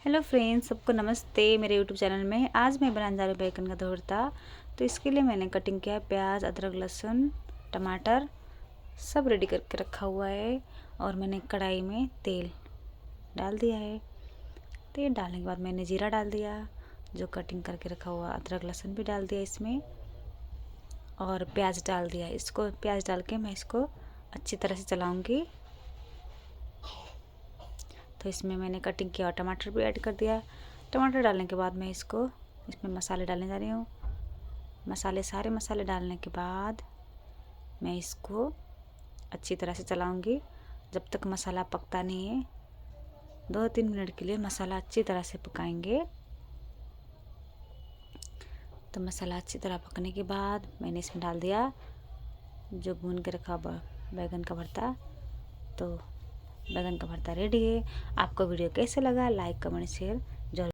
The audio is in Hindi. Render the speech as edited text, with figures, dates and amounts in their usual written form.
हेलो फ्रेंड्स, सबको नमस्ते मेरे यूट्यूब चैनल में। आज मैं बनाने जा रही हूँ बैगन का भरता। तो इसके लिए मैंने कटिंग किया है प्याज, अदरक, लहसुन, टमाटर सब रेडी करके रखा हुआ है। और मैंने कढ़ाई में तेल डाल दिया है। तेल डालने के बाद मैंने जीरा डाल दिया, जो कटिंग करके रखा हुआ अदरक लहसुन भी डाल दिया इसमें, और प्याज डाल दिया। इसको प्याज डाल के मैं इसको अच्छी तरह से चलाऊँगी। तो इसमें मैंने कटिंग किया और टमाटर भी ऐड कर दिया। टमाटर डालने के बाद मैं इसमें मसाले डालने जा रही हूँ। सारे मसाले डालने के बाद मैं इसको अच्छी तरह से चलाऊँगी जब तक मसाला पकता नहीं है। 2-3 मिनट के लिए मसाला अच्छी तरह से पकाएंगे। तो मसाला अच्छी तरह पकने के बाद मैंने इसमें डाल दिया जो भून के रखा बैगन का भरता। तो बैगन का भरता रेडी है। आपको वीडियो कैसे लगा, लाइक कमेंट शेयर